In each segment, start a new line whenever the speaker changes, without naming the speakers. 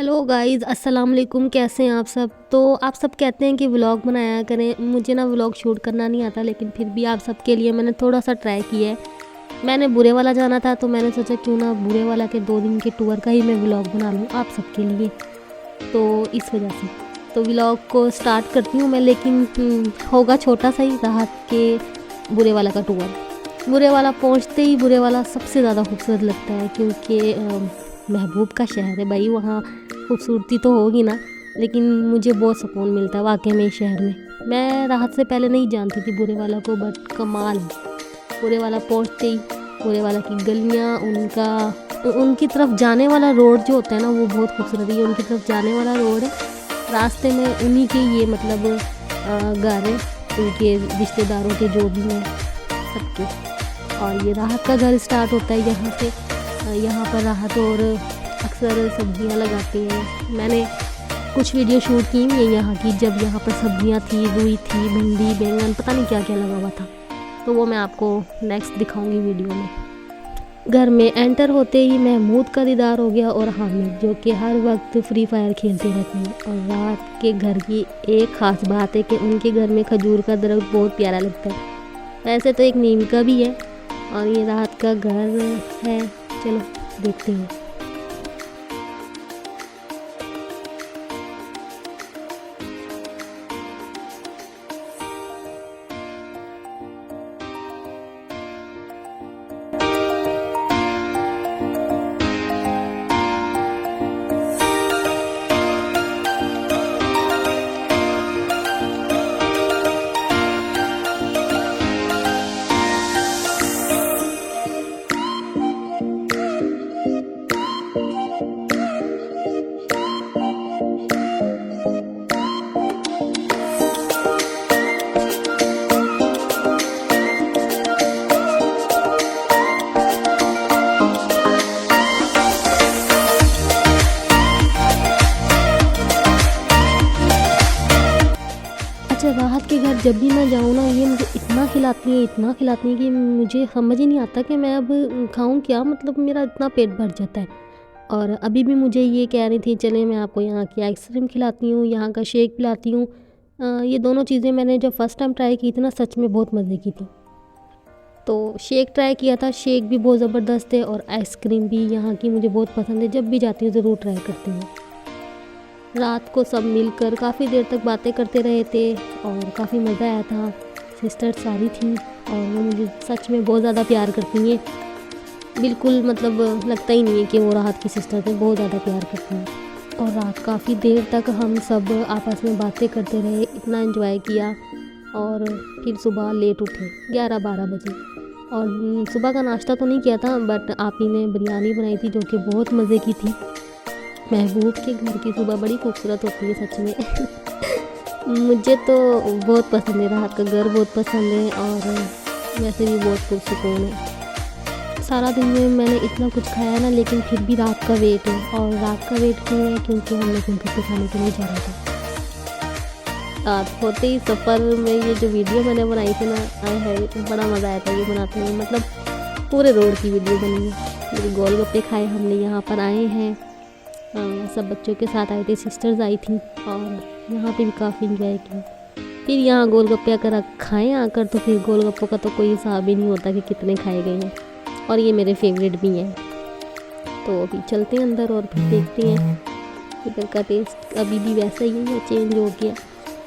Hello guys, अस्सलाम वालेकुम। कैसे हैं आप सब? तो आप सब कहते हैं कि व्लॉग बनाया करें। मुझे ना व्लॉग शूट करना नहीं आता, लेकिन फिर भी आप सबके लिए मैंने थोड़ा सा ट्राई किया है। मैंने बुरे वाला जाना था, तो मैंने सोचा क्यों ना बुरे वाला के 2 दिन के टूर का ही मैं व्लॉग बना लूँ आप सबके लिए। तो इस वजह से तो व्लॉग को स्टार्ट करती हूँ मैं, लेकिन होगा छोटा सा ही। राहत के बुरे वाला का टूर, बुरे वाला पहुँचते ही बुरे वाला सबसे ज़्यादा खूबसूरत लगता है, क्योंकि महबूब का शहर है भाई। वहाँ खूबसूरती तो होगी ना, लेकिन मुझे बहुत सुकून मिलता है वाकई में इस शहर में। मैं राहत से पहले नहीं जानती थी बुरे वाला को, बट कमाल है। बुरे वाला पहुँचते ही बुरे वाला की गलियाँ, उनकी तरफ जाने वाला रोड जो होता है ना, वो बहुत खूबसूरत है। उनकी तरफ जाने वाला रोड है, रास्ते में उन्हीं के ये मतलब घर है, उनके रिश्तेदारों के जो भी हैं सबके। और ये राहत का घर स्टार्ट होता है यहाँ से। यहाँ पर राहत और अक्सर सब्जियाँ लगाती हैं। मैंने कुछ वीडियो शूट की हुई है यहाँ की, जब यहाँ पर सब्जियाँ थी, रुई थी, भिंडी, बैंगन, पता नहीं क्या क्या लगा हुआ था। तो वो मैं आपको नेक्स्ट दिखाऊंगी वीडियो में। घर में एंटर होते ही महमूद का दीदार हो गया और हामिद, जो कि हर वक्त फ्री फायर खेलते रहते हैं। और राहत के घर की एक ख़ास बात है कि उनके घर में खजूर का दरख्त बहुत प्यारा लगता है। वैसे तो एक नीम का भी है, और ये राहत का घर है। चलो देखते हैं। अच्छा, राहत के घर जब भी मैं जाऊँ ना, ये मुझे इतना खिलाती हैं कि मुझे समझ ही नहीं आता कि मैं अब खाऊँ क्या। मतलब मेरा इतना पेट भर जाता है। और अभी भी मुझे ये कह रही थी, चले मैं आपको यहाँ की आइसक्रीम खिलाती हूँ, यहाँ का शेक पिलाती हूँ। ये दोनों चीज़ें मैंने जब फर्स्ट टाइम ट्राई की थी ना, सच में बहुत मज़े की थी। तो शेक ट्राई किया था, शेक भी बहुत ज़बरदस्त है, और आइसक्रीम भी यहाँ की मुझे बहुत पसंद है। जब भी जाती हूँ ज़रूर ट्राई करती हूँ। रात को सब मिलकर काफ़ी देर तक बातें करते रहे थे और काफ़ी मज़ा आया था। सिस्टर सारी थी और वो मुझे सच में बहुत ज़्यादा प्यार करती हैं। बिल्कुल मतलब लगता ही नहीं है कि वो राहत की सिस्टर थे, बहुत ज़्यादा प्यार करती हैं। और रात काफ़ी देर तक हम सब आपस में बातें करते रहे, इतना एंजॉय किया। और फिर सुबह लेट उठे 11-12 बजे, और सुबह का नाश्ता तो नहीं किया था, बट आप ही ने बिरयानी बनाई थी जो कि बहुत मज़े की थी। महबूब के घर की सुबह बड़ी खूबसूरत होती है सच में। मुझे तो बहुत पसंद है, राहत का घर बहुत पसंद है, और वैसे भी बहुत पुरसुकून है। सारा दिन में मैंने इतना कुछ खाया ना, लेकिन फिर भी रात का वेट है। और रात का वेट क्यों है? क्योंकि हम लोग गोलगप्पे खाने के लिए जा रहे थे। रात होते ही सफ़र में ये जो वीडियो मैंने बनाई थी ना, आए है बड़ा मज़ा आया था ये बनाते हुए। मतलब पूरे रोड की वीडियो बनी है। गोलगप्पे खाए हमने, यहाँ पर आए हैं, सब बच्चों के साथ आए थे, सिस्टर्स आई थी, और यहाँ पे भी काफ़ी इंजॉय किया। फिर यहाँ गोलगप्पे अगर खाएँ आकर, तो फिर गोलगप्पों का तो कोई हिसाब ही नहीं होता कि कितने खाए गए हैं, और ये मेरे फेवरेट भी हैं। तो अभी चलते हैं अंदर और फिर देखते हैं इधर का टेस्ट अभी भी वैसा ही है या चेंज हो गया।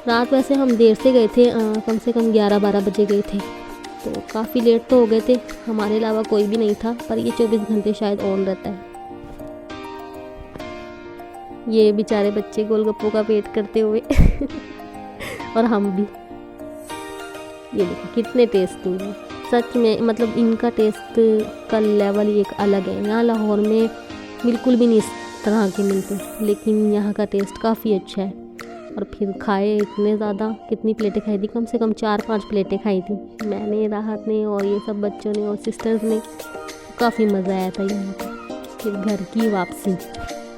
रात वैसे हम देर से गए थे, कम से कम 11-12 बजे गए थे, तो काफ़ी लेट तो हो गए थे। हमारे अलावा कोई भी नहीं था, पर ये 24 घंटे शायद ऑन रहता है। ये बेचारे बच्चे गोलगप्पों का वेट करते हुए और हम भी। ये देखो कितने टेस्टी हैं सच में। मतलब इनका टेस्ट का लेवल ही एक अलग है। यहाँ लाहौर में बिल्कुल भी नहीं इस तरह के मिलते, लेकिन यहाँ का टेस्ट काफ़ी अच्छा है। और फिर खाए इतने ज़्यादा, कितनी प्लेटें खाई थी? कम से कम 4-5 प्लेटें खाई थी मैंने, राहत ने, और ये सब बच्चों ने और सिस्टर्स ने। काफ़ी मज़ा आया था यहाँ पर। फिर घर की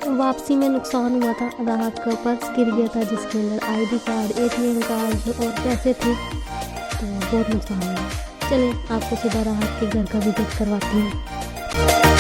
वापसी में नुकसान हुआ था। राहत का पर्स गिर गया था, जिसके अंदर ID कार्ड, ATM कार्ड और पैसे थे, तो बहुत नुकसान हुआ। चलें आपको सुबह राहत के घर का विजिट करवाती हूँ।